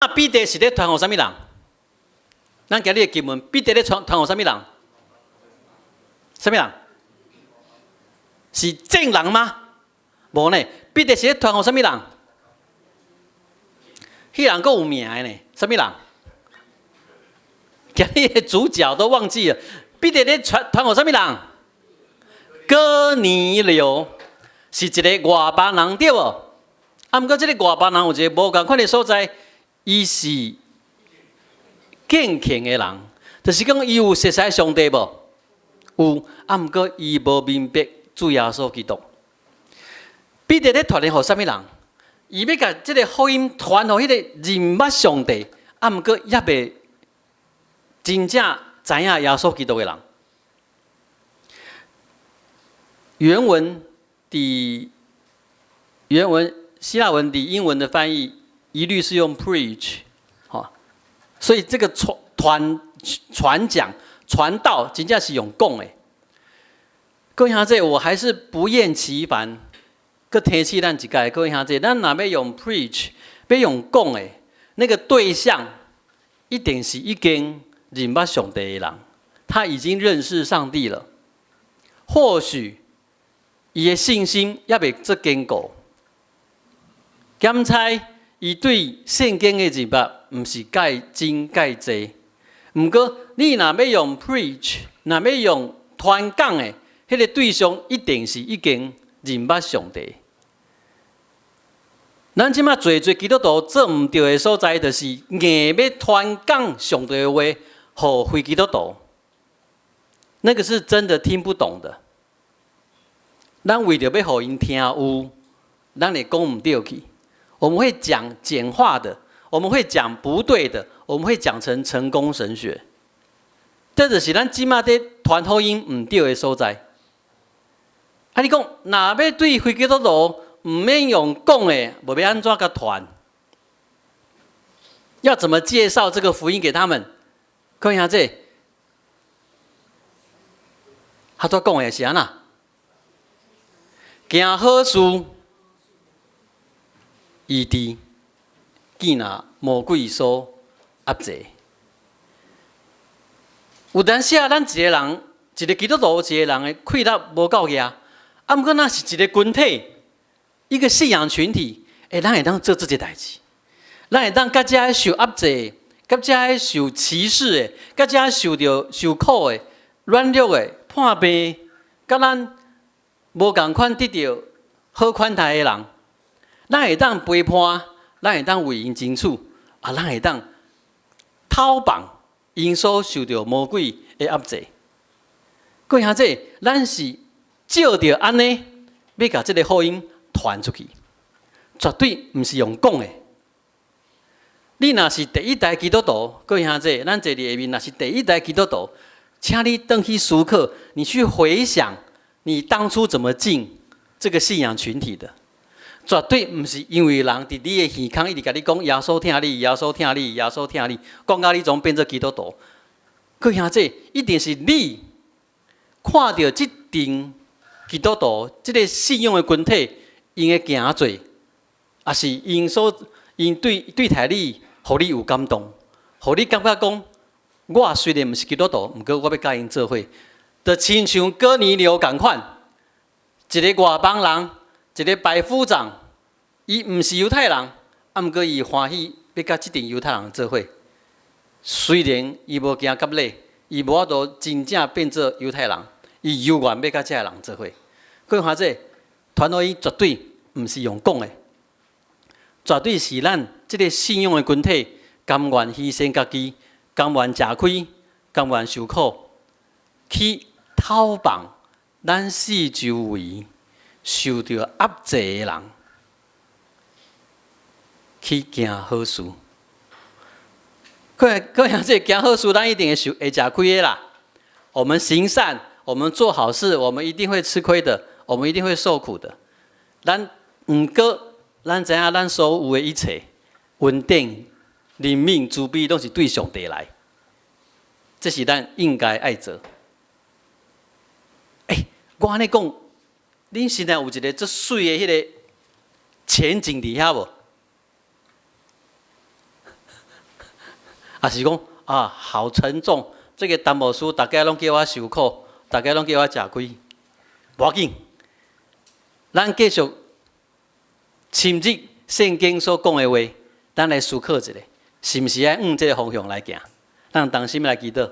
彼得是咧传互啥物人？咱今日的经文，彼得咧传互啥物人？啥物人？是正人吗？无呢，彼得是咧传互啥物人？迄人阁有名的呢，啥物人？今日的主角都忘记了，彼得咧传互啥物人？哥尼流是一个外邦人对无？啊，毋过这个外邦人有一个无共款的所在，伊是敬虔的人，就是讲伊有熟悉上帝无？有，啊，毋过伊无明白主耶稣基督。彼得咧传互啥物人？伊要甲这个福音传互迄个认捌上帝，啊，毋过也未真正知影耶稣基督的人。原文希腊文的英文的翻译一律是用 preach， 所以这个传讲传道真正是用讲的。各位兄弟，我还是不厌其烦，搁提起咱一届，各位兄弟，咱若要用 preach， 要用讲的，那个对象一定是已经认捌上帝的人，他已经认识上帝了，或许伊的信心也未足坚固。检猜伊对圣经的认捌，毋是介真介济。毋过，你若要用 preach， 若要用传讲的，迄个对象一定是已经认捌上帝。咱即马做基督徒做毋对的所在，就是硬要传讲上帝的话，互非基督徒，那个是真的听不懂的。咱为着要互因听有，咱会讲毋对去。我们会讲简化的，我们会讲不对的，我们会讲成成功神学。这就是咱即马在传福音毋对的所在。啊，你讲，若要对非基督徒毋免用讲的，无要安怎甲传？要怎么介绍这个福音给他们？看一下这，他怎讲的是安那？行好事。医治，见那魔鬼所压制。有当时啊，咱一个人，一个基督徒，一个人的气力无够强，啊，毋过那是一个群体，一个信仰群体，咱会当做这件代志，咱会当甲遮受压制，甲遮受歧视的，甲遮受苦的、软弱的、叛病，甲咱无共款得到好款待的人。咱会当陪伴，咱会当为因争取，啊，咱会当讨棒因所受到魔鬼的压制。各位兄弟，咱是照着安尼要把这个福音传出去，绝对毋是用讲的。你若是第一代基督徒，各位兄弟，咱坐伫下面，若是第一代基督徒，请你回去思考，你去回想你当初怎么进这个信仰群体的。绝对毋是因为人伫你的耳孔一直甲你讲耶稣听你，耶稣听你，耶稣听你，讲到你总变做基督徒。各位兄弟，一定是你看到这群基督徒，这个信仰的群体，因的行做，也是因对待你，互你有感动，互你感觉讲，我虽然毋是基督徒，毋过我要甲因做伙，就亲像哥尼流共款，一个外邦人。一个百夫长，伊毋是犹太人，啊，毋过伊欢喜要甲即群犹太人做伙。虽然伊无行甲礼，伊无法度真正变做犹太人，伊犹原要甲遮个人做伙。各位兄弟，传福音绝对毋是用讲的，绝对是咱即个信仰的群体，甘愿牺牲家己，甘愿吃亏，甘愿受苦，去讨棒咱四周围。受到压制的人，去行好事。各位兄弟，行好事，咱一定会吃亏的啦。我们行善，我们做好事，我们一定会吃亏的，我们一定会受苦的。毋过，咱知影咱所有的一切，稳定、人命、慈悲，都是对上帝来。这是咱应该爱做。我安尼讲。恁现在有一个足水的迄个前景伫遐无？还是讲啊，好沉重，这个担保书大家拢叫我受苦，大家拢叫我吃亏，无要紧，咱继续深入圣经所讲的话，咱来思考一下，是毋是爱往这个方向来行？咱同心来祈祷。